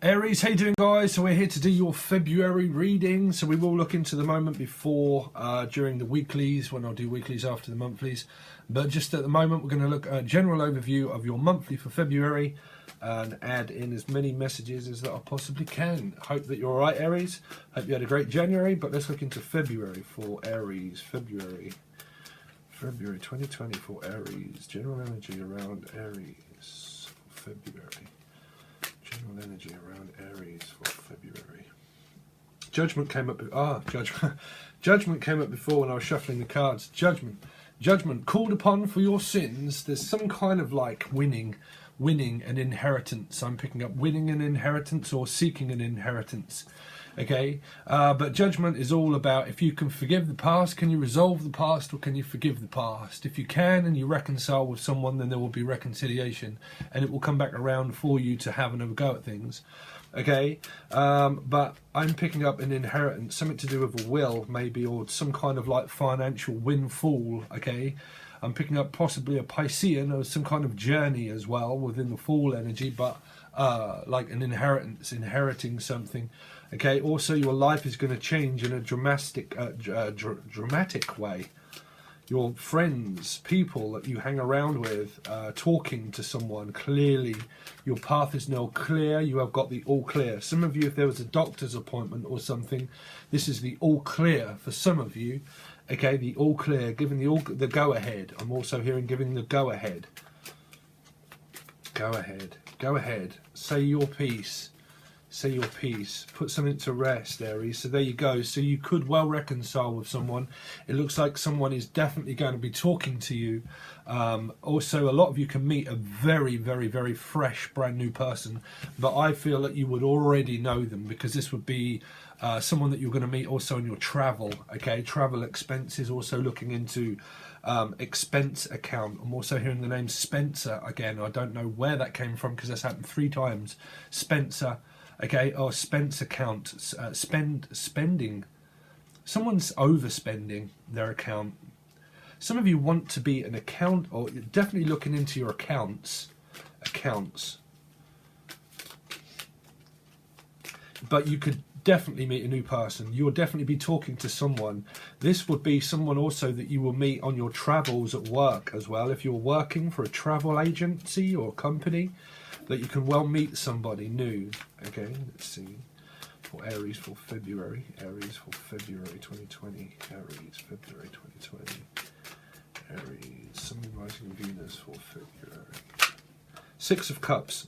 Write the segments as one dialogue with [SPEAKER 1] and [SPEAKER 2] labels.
[SPEAKER 1] Aries, how you doing, guys? So we're here to do your February reading. So we will look into the moment before, during the weeklies, when I'll do weeklies after the monthlies. But just at the moment, we're going to look at a general overview of your monthly for February and add in as many messages as that I possibly can. Hope that you're all right, Aries. Hope you had a great January. But let's look into February for Aries. February 2020 for Aries. General energy around Aries for February. General energy around Aries for February. Judgment came up. Judgment came up before when I was shuffling the cards. Judgment called upon for your sins. There's some kind of like winning an inheritance. I'm picking up winning an inheritance or seeking an inheritance. Okay, but judgment is all about if you can forgive the past, can you resolve the past, or can you forgive the past? If you can and you reconcile with someone, then there will be reconciliation and it will come back around for you to have another go at things. Okay, but I'm picking up an inheritance, something to do with a will maybe, or some kind of like financial windfall. Okay, I'm picking up possibly a Piscean or some kind of journey as well within the fall energy, but like an inheritance, inheriting something. Okay, also your life is going to change in a dramatic way. Your friends, people that you hang around with, talking to someone, clearly your path is now clear. You have got the all clear. Some of you, if there was a doctor's appointment or something, this is the all clear for some of you. Okay, the all clear, giving the go ahead. I'm also hearing giving the go ahead. Go ahead. Go ahead. Say your piece. Say your piece. Put something to rest, Aries. So there you go. So you could well reconcile with someone. It looks like someone is definitely going to be talking to you. Also, a lot of you can meet a very, very, very fresh, brand new person. But I feel that you would already know them because this would be someone that you're going to meet also in your travel. Okay, travel expenses. Also looking into expense account. I'm also hearing the name Spencer again. I don't know where that came from because that's happened 3 times. Spencer. Okay, or Spence account, spending. Someone's overspending their account. Some of you want to be an account, or you're definitely looking into your accounts. But you could definitely meet a new person. You'll definitely be talking to someone. This would be someone also that you will meet on your travels at work as well. If you're working for a travel agency or company, that you can well meet somebody new. Okay, let's see. For Aries for February. Aries for February 2020. Aries, February 2020. Aries, Sun rising Venus for February. 6 of Cups.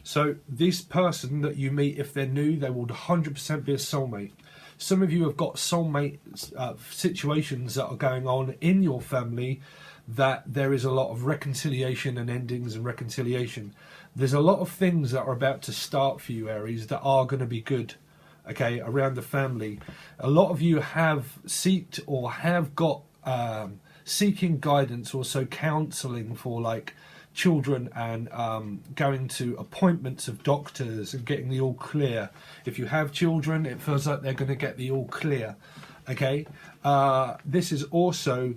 [SPEAKER 1] So this person that you meet, if they're new, they will 100% be a soulmate. Some of you have got soulmate situations that are going on in your family, that there is a lot of reconciliation and endings and reconciliation. There's a lot of things that are about to start for you, Aries, that are going to be good, okay, around the family. A lot of you have sought or have got seeking guidance, also counselling for like children, and going to appointments of doctors and getting the all clear. If you have children, it feels like they're going to get the all clear, okay? This is also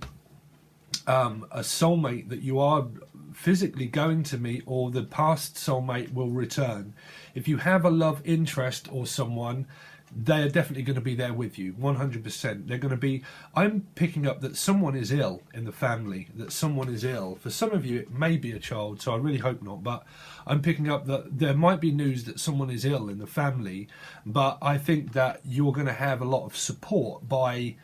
[SPEAKER 1] a soulmate that you are physically going to meet, or the past soulmate will return. If you have a love interest or someone, they're definitely going to be there with you 100%. They're going to be, I'm picking up that someone is ill in the family, that someone is ill. For some of you it may be a child, so I really hope not, but I'm picking up that there might be news that someone is ill in the family. But I think that you're going to have a lot of support by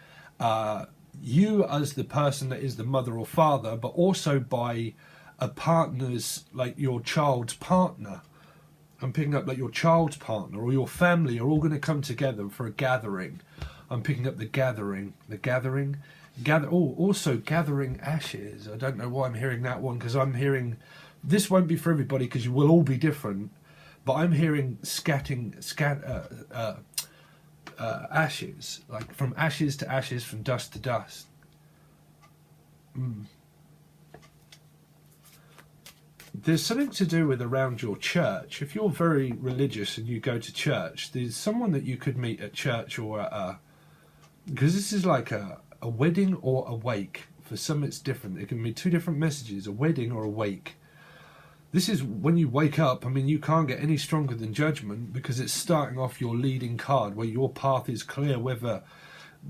[SPEAKER 1] you as the person that is the mother or father, but also by a partner's, like your child's partner. I'm picking up like your child's partner or your family are all going to come together for a gathering. I'm picking up the gathering. Also gathering ashes. I don't know why I'm hearing that one, because I'm hearing, this won't be for everybody because you will all be different, but I'm hearing ashes, like from ashes to ashes, from dust to dust. There's something to do with around your church. If you're very religious and you go to church, there's someone that you could meet at church, or because this is like a wedding or a wake. For some it's different. It can be 2 different messages, a wedding or a wake. this is when you wake up. I mean, you can't get any stronger than Judgment, because it's starting off your leading card where your path is clear, whether,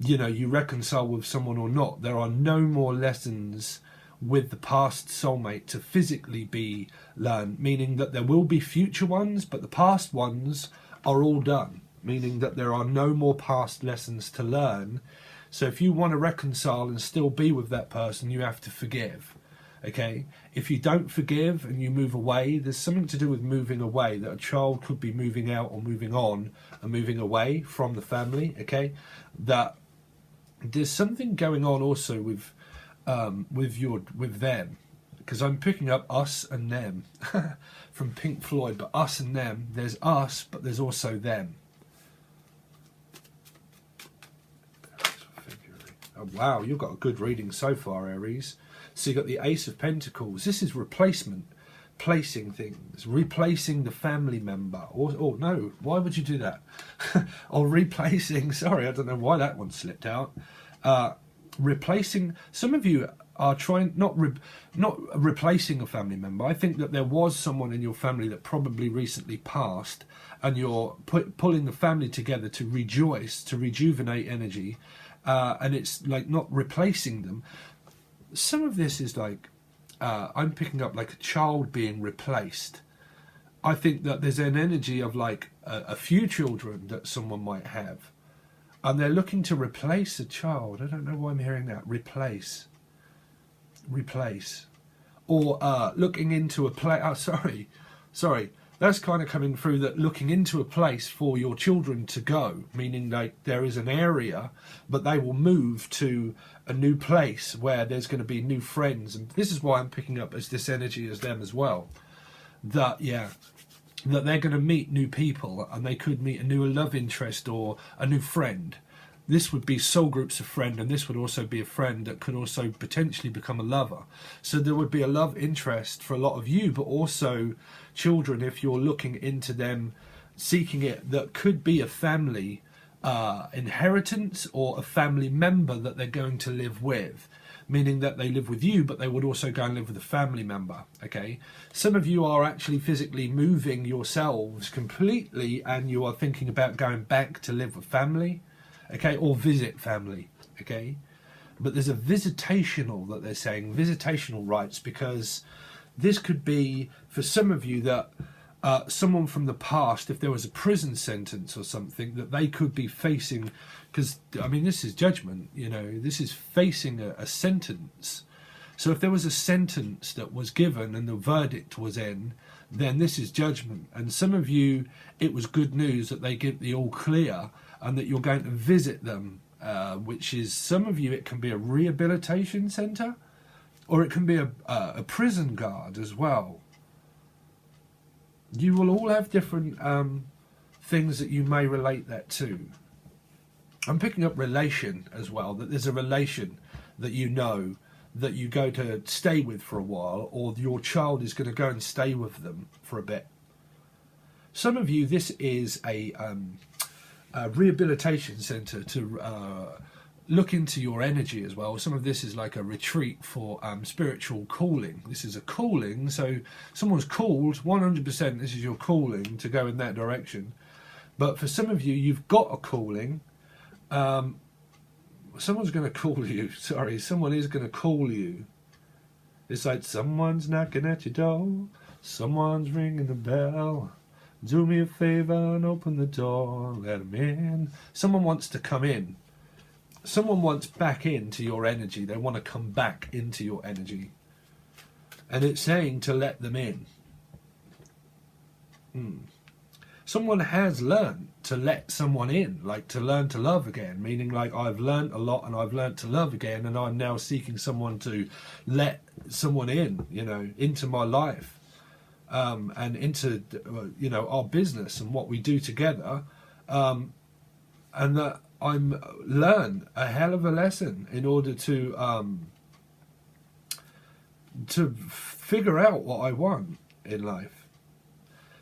[SPEAKER 1] you know, you reconcile with someone or not. There are no more lessons with the past soulmate to physically be learned, meaning that there will be future ones, but the past ones are all done, meaning that there are no more past lessons to learn. So if you want to reconcile and still be with that person, you have to forgive. Okay, if you don't forgive and you move away, there's something to do with moving away, that a child could be moving out or moving on and moving away from the family. Okay, that there's something going on also with them, because I'm picking up us and them from Pink Floyd, but us and them, there's us, but there's also them. Oh, wow, you've got a good reading so far, Aries. So you've got the Ace of Pentacles. This is replacement, placing things, replacing the family member. Or no, why would you do that? Or replacing, sorry, I don't know why that one slipped out. Replacing, some of you are trying, not replacing a family member. I think that there was someone in your family that probably recently passed, and you're pulling the family together to rejoice, to rejuvenate energy, and it's like not replacing them. Some of this is like, I'm picking up like a child being replaced. I think that there's an energy of like a few children that someone might have, and they're looking to replace a child. I don't know why I'm hearing that. Replace. Or looking into a place. Oh, sorry. That's kind of coming through, that looking into a place for your children to go, meaning like there is an area, but they will move to a new place where there's going to be new friends. And this is why I'm picking up as this energy as them as well. That they're going to meet new people, and they could meet a new love interest or a new friend. This would be soul groups of friend, and this would also be a friend that could also potentially become a lover. So there would be a love interest for a lot of you, but also children, if you're looking into them, seeking it, that could be a family inheritance or a family member that they're going to live with, meaning that they live with you, but they would also go and live with a family member. Okay, some of you are actually physically moving yourselves completely, and you are thinking about going back to live with family. Okay, or visit family. Okay, but there's a visitational, that they're saying, visitational rights, because this could be for some of you that someone from the past, if there was a prison sentence or something that they could be facing, because I mean, this is Judgment, you know, this is facing a sentence. So if there was a sentence that was given and the verdict was in, then this is Judgment. And some of you, it was good news that they give the all clear, and that you're going to visit them, which is, some of you, it can be a rehabilitation centre, or it can be a prison guard as well. You will all have different things that you may relate that to. I'm picking up relation as well, that there's a relation that you know, that you go to stay with for a while, or your child is going to go and stay with them for a bit. Some of you, this is a rehabilitation centre to look into your energy as well. Some of this is like a retreat for spiritual calling. This is a calling, so someone's called 100%. This is your calling to go in that direction. But for some of you, you've got a calling. Someone's going to call you. Sorry, someone is going to call you. It's like someone's knocking at your door, someone's ringing the bell. Do me a favor and open the door, let them in. Someone wants to come in. Someone wants back into your energy. They want to come back into your energy. And it's saying to let them in. Someone has learned to let someone in, like to learn to love again, meaning like I've learned a lot and I've learned to love again, and I'm now seeking someone to let someone in, you know, into my life. And into, you know, our business and what we do together, and that I'm learn a hell of a lesson in order to figure out what I want in life.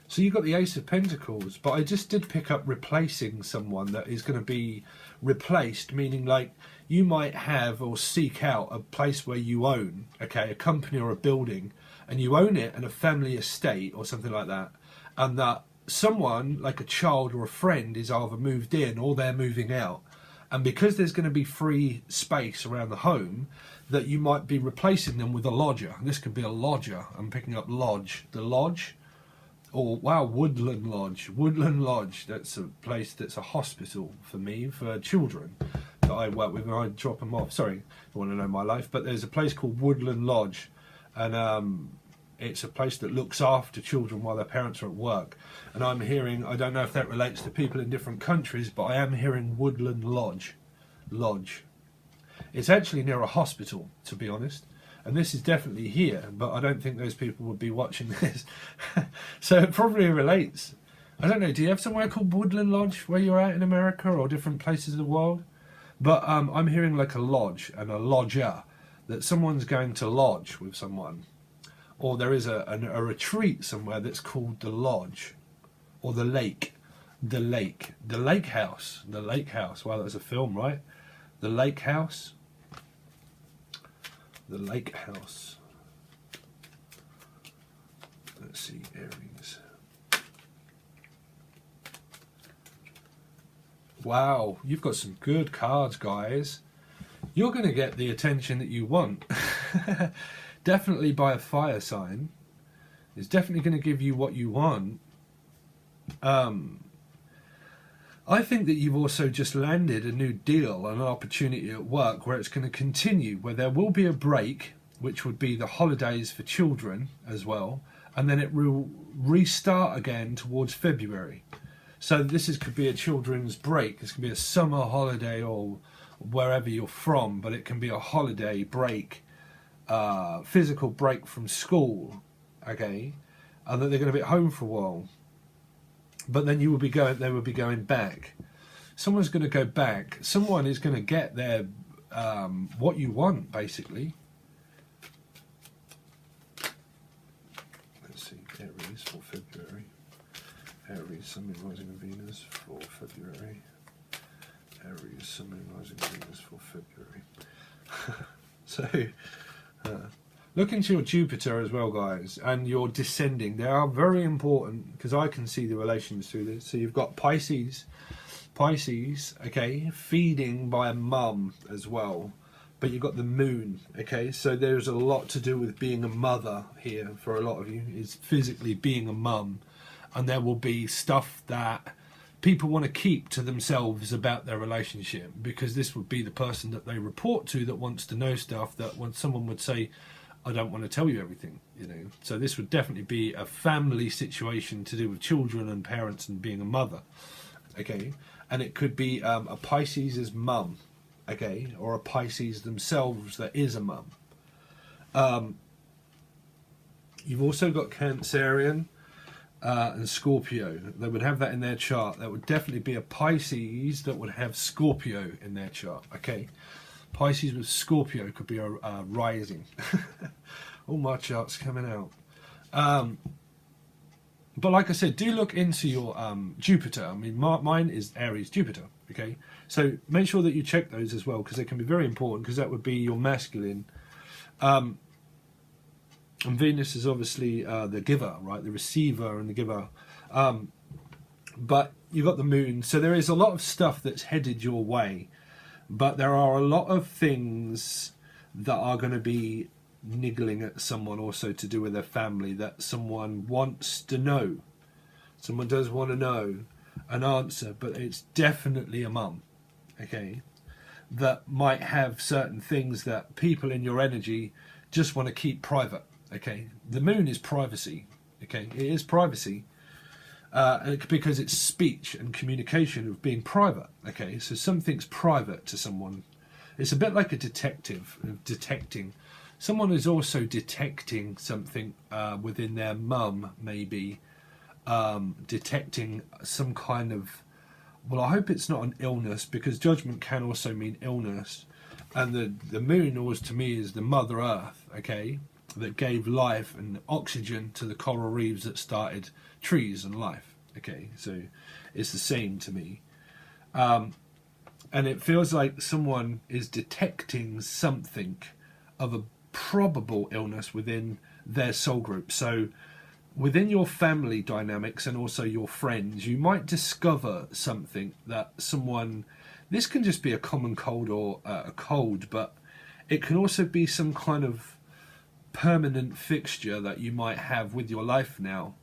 [SPEAKER 1] So you've got the Ace of Pentacles, but I just did pick up replacing someone that is going to be replaced, meaning like you might have or seek out a place where you own, okay, a company or a building, and you own it in a family estate or something like that, and that someone, like a child or a friend, is either moved in or they're moving out, and because there's going to be free space around the home, that you might be replacing them with a lodger. And this could be a lodger. I'm picking up lodge. The lodge, or wow, Woodland Lodge. Woodland Lodge, that's a place that's a hospital for me, for children that I work with, and I drop them off. Sorry, you want to know my life, but there's a place called Woodland Lodge, and it's a place that looks after children while their parents are at work. And I'm hearing, I don't know if that relates to people in different countries, but I am hearing Woodland Lodge. Lodge. It's actually near a hospital, to be honest. And this is definitely here, but I don't think those people would be watching this. So it probably relates. I don't know, do you have somewhere called Woodland Lodge where you're at in America or different places of the world? But I'm hearing like a lodge and a lodger, that someone's going to lodge with someone. Or there is a retreat somewhere that's called the lodge. Or the lake. The lake. The lake house. The lake house. Wow, that was a film, right? The lake house. The lake house. Let's see, Aries. Wow, you've got some good cards, guys. You're going to get the attention that you want. Definitely by a fire sign. It's definitely going to give you what you want. I think that you've also just landed a new deal, an opportunity at work where it's going to continue, where there will be a break, which would be the holidays for children as well, and then it will restart again towards February. So this could be a children's break. This could be a summer holiday or wherever you're from, but it can be a holiday break, physical break from school, okay, and that they're going to be at home for a while. But then they will be going back. Someone's going to go back. Someone is going to get their what you want, basically. Let's see, Aries for February. Aries, Sun, Moon, Rising and Venus for February. Aries, Sun, Moon, Rising and Venus for February. So, look into your Jupiter as well, guys, and your descending. They are very important because I can see the relations through this. So you've got Pisces, okay, feeding by a mum as well. But you've got the moon, okay? So there's a lot to do with being a mother here for a lot of you, is physically being a mum. And there will be stuff that people want to keep to themselves about their relationship, because this would be the person that they report to that wants to know stuff that when someone would say, I don't want to tell you everything, you know. So this would definitely be a family situation to do with children and parents and being a mother, okay? And it could be a Pisces' mum, okay, or a Pisces themselves that is a mum. You've also got Cancerian and Scorpio. They would have that in their chart. That would definitely be a Pisces that would have Scorpio in their chart, okay? Pisces with Scorpio could be a rising. All my charts coming out. But like I said, do look into your Jupiter. I mean, mine is Aries Jupiter, okay? So make sure that you check those as well, because they can be very important, because that would be your masculine. And Venus is obviously the giver, right? The receiver and the giver. But you've got the moon. So there is a lot of stuff that's headed your way. But there are a lot of things that are going to be niggling at someone also to do with their family, that someone wants to know. Someone does want to know an answer, but it's definitely a mum, okay, that might have certain things that people in your energy just want to keep private, okay. The moon is privacy, okay, it is privacy. Because it's speech and communication of being private, okay? So something's private to someone. It's a bit like a detective, detecting. Someone is also detecting something within their mum, maybe. Detecting some kind of... Well, I hope it's not an illness, because judgment can also mean illness. And the moon always, to me, is the Mother Earth, okay? That gave life and oxygen to the coral reefs that started trees and life, okay? So it's the same to me. And it feels like someone is detecting something of a probable illness within their soul group. So within your family dynamics and also your friends, you might discover something that someone, this can just be a common cold or a cold, but it can also be some kind of permanent fixture that you might have with your life now.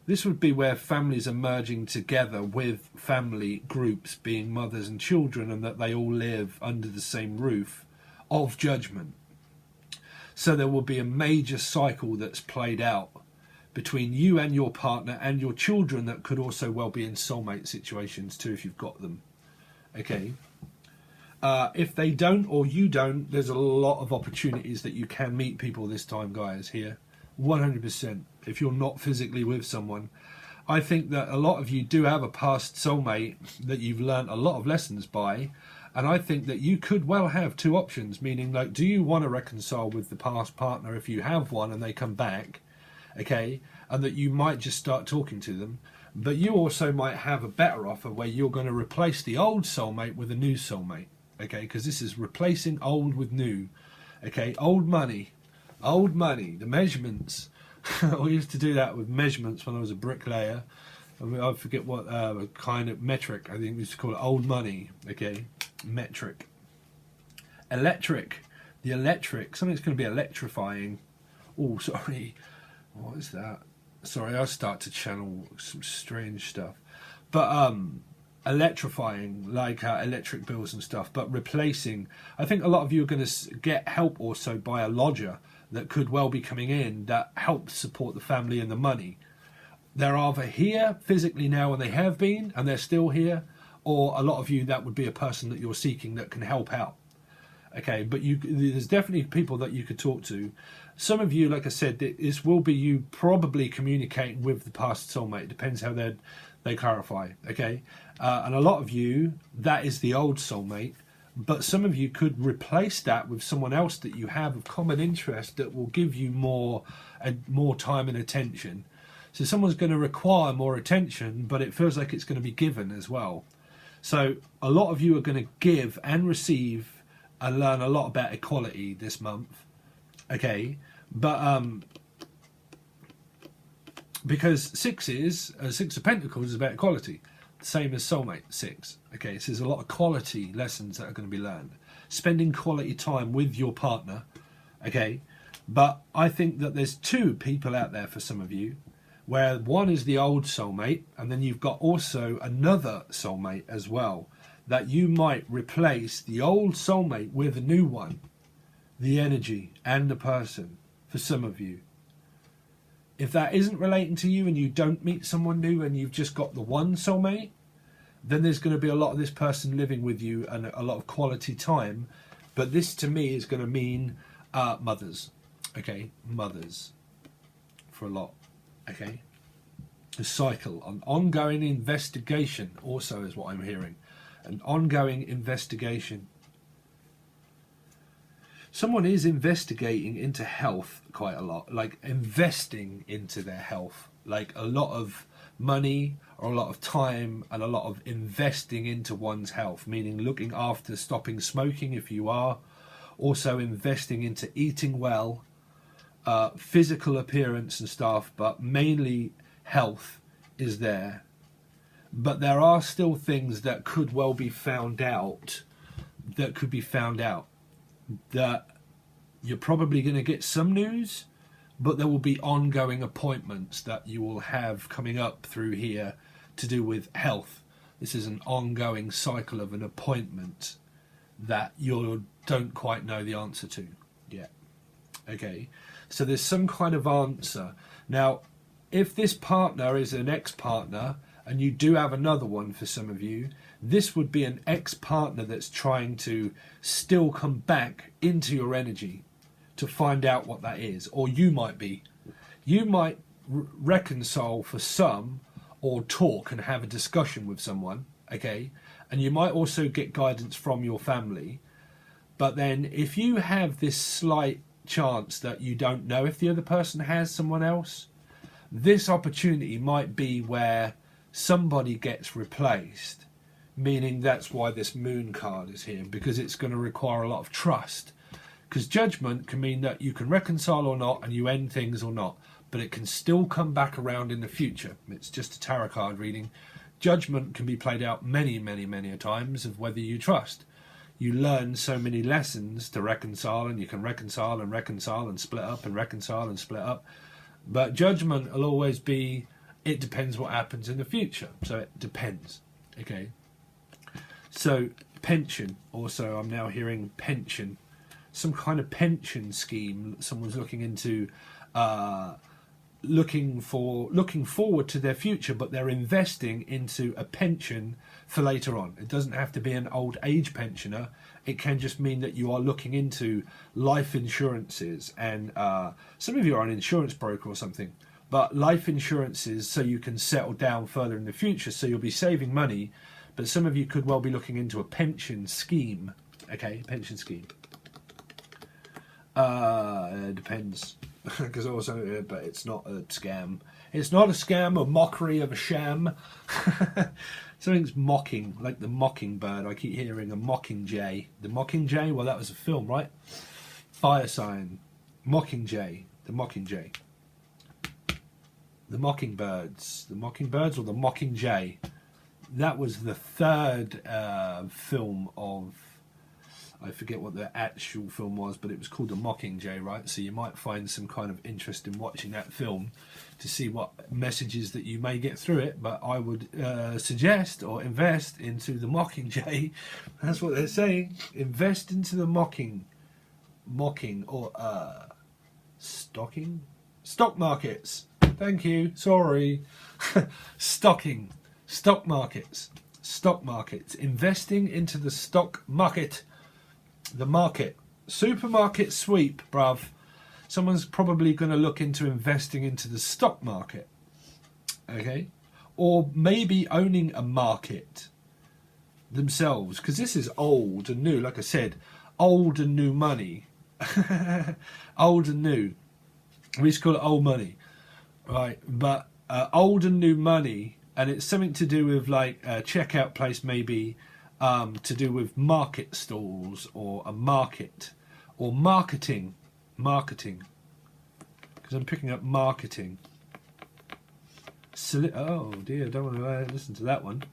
[SPEAKER 1] This would be where families are merging together with family groups being mothers and children, and that they all live under the same roof of judgment. So there will be a major cycle that's played out between you and your partner and your children that could also well be in soulmate situations too if you've got them. Okay. If they don't or you don't, there's a lot of opportunities that you can meet people this time, guys, here. 100%. If you're not physically with someone, I think that a lot of you do have a past soulmate that you've learned a lot of lessons by. And I think that you could well have two options, meaning like, do you want to reconcile with the past partner if you have one and they come back? Okay, and that you might just start talking to them, but you also might have a better offer where you're going to replace the old soulmate with a new soulmate. Okay, because this is replacing old with new. Okay, old money, the measurements. We used to do that with measurements when I was a bricklayer. I forget what kind of metric, I think we used to call it old money. Okay, metric. Electric, the electric, something's going to be electrifying. Oh, sorry. What is that? Sorry, I start to channel some strange stuff. But electrifying, like electric bills and stuff, but replacing. I think a lot of you are going to get help also by a lodger that could well be coming in that helps support the family and the money. They're either here physically now and they have been and they're still here, or a lot of you, that would be a person that you're seeking that can help out. Okay, but there's definitely people that you could talk to. Some of you, like I said, this will be you probably communicating with the past soulmate. It depends how they clarify, okay? And a lot of you, that is the old soulmate. But some of you could replace that with someone else that you have of common interest that will give you more time and attention. So someone's going to require more attention, but it feels like it's going to be given as well. So a lot of you are going to give and receive and learn a lot about equality this month. Okay, but because Six of Pentacles is about equality, same as soulmate 6. Okay, so there's a lot of quality lessons that are going to be learned. Spending quality time with your partner. Okay, but I think that there's two people out there for some of you, where one is the old soulmate, and then you've got also another soulmate as well, that you might replace the old soulmate with a new one. The energy and the person for some of you. If that isn't relating to you and you don't meet someone new and you've just got the one soulmate, then there's going to be a lot of this person living with you and a lot of quality time. But this to me is going to mean mothers. Okay, mothers for a lot. Okay, a cycle, an ongoing investigation also is what I'm hearing. An ongoing investigation. Someone is investigating into health quite a lot, like investing into their health, like a lot of money or a lot of time and a lot of investing into one's health, meaning looking after stopping smoking if you are, also investing into eating well, physical appearance and stuff, but mainly health is there. But there are still things that could well be found out, that you're probably going to get some news, but there will be ongoing appointments that you will have coming up through here to do with health. This is an ongoing cycle of an appointment that you don't quite know the answer to yet. Okay, so there's some kind of answer. Now, if this partner is an ex-partner, and you do have another one for some of you, this would be an ex-partner that's trying to still come back into your energy to find out what that is. Or you might reconcile for some, or talk and have a discussion with someone, okay? And you might also get guidance from your family. But then if you have this slight chance that you don't know if the other person has someone else, this opportunity might be where somebody gets replaced, meaning that's why this moon card is here, because it's going to require a lot of trust, Because judgment can mean that you can reconcile or not, and you end things or not, but it can still come back around in the future. It's just a tarot card reading. Judgment can be played out many, many, many a times of whether you trust. You learn so many lessons to reconcile, and you can reconcile and reconcile and split up and reconcile and split up. But judgment will always be, it depends what happens in the future. So it depends. Okay. So pension. Also, I'm now hearing pension. Some kind of pension scheme. Someone's looking into, looking forward to their future, but they're investing into a pension for later on. It doesn't have to be an old age pensioner. It can just mean that you are looking into life insurances, and some of you are an insurance broker or something, but life insurances so you can settle down further in the future, so you'll be saving money. But some of you could well be looking into a pension scheme. Okay, pension scheme. It depends. Because also, but it's not a scam. It's not a scam, a mockery of a sham. Something's mocking, like the mockingbird. I keep hearing a mockingjay. The mockingjay, well, that was a film, right? Fire sign. Mockingjay. The mockingjay. The mockingbirds. The mockingbirds or the mockingjay. That was the third film of, I forget what the actual film was, but it was called The Mockingjay, right? So you might find some kind of interest in watching that film to see what messages that you may get through it. But I would suggest or invest into The Mockingjay. That's what they're saying. Invest into the mocking or stocking? Stock markets. Thank you. Sorry. Stocking. Stock markets. Stock markets. Investing into the stock market. The market. Supermarket sweep, bruv. Someone's probably going to look into investing into the stock market. Okay? Or maybe owning a market themselves. Because this is old and new. Like I said, old and new money. Old and new. We used to call it old money. Right? But old and new money. And it's something to do with like a checkout place maybe. To do with market stalls or a market or marketing, because I'm picking up marketing. Oh dear, don't want to listen to that one.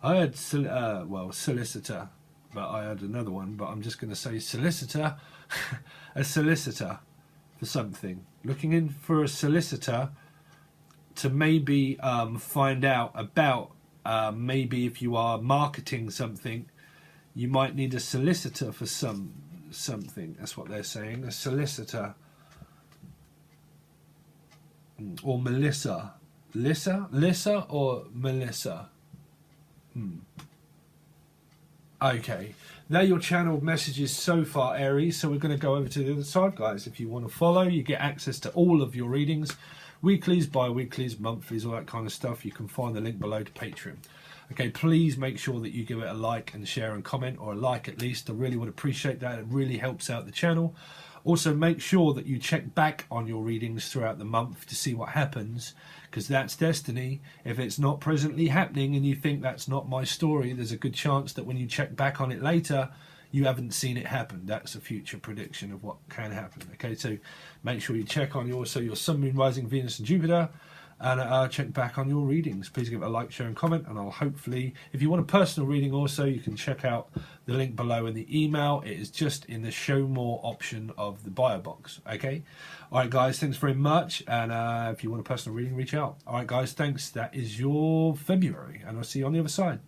[SPEAKER 1] I had solicitor, but I had another one. But I'm just going to say solicitor, a solicitor for something. Looking in for a solicitor to maybe find out about. Maybe if you are marketing something, you might need a solicitor for something. That's what they're saying. A solicitor. Or Melissa. Lissa or Melissa? Okay. They're your channeled messages so far, Aries. So we're going to go over to the other side, guys. If you want to follow, you get access to all of your readings. Weeklies, bi-weeklies, monthlies, all that kind of stuff. You can find the link below to Patreon. Okay, please make sure that you give it a like and share and comment, or a like at least. I really would appreciate that. It really helps out the channel. Also, make sure that you check back on your readings throughout the month to see what happens, because that's destiny. If it's not presently happening and you think that's not my story, there's a good chance that when you check back on it later, you haven't seen it happen. That's a future prediction of what can happen. Okay, so make sure you check on your Sun, Moon, Rising, Venus and Jupiter, and check back on your readings. Please give it a like, share and comment, and I'll hopefully, if you want a personal reading also, you can check out the link below in the email. It is just in the show more option of the bio box. Okay, all right guys, thanks very much, and if you want a personal reading, reach out. All right guys, thanks. That is your February, and I'll see you on the other side.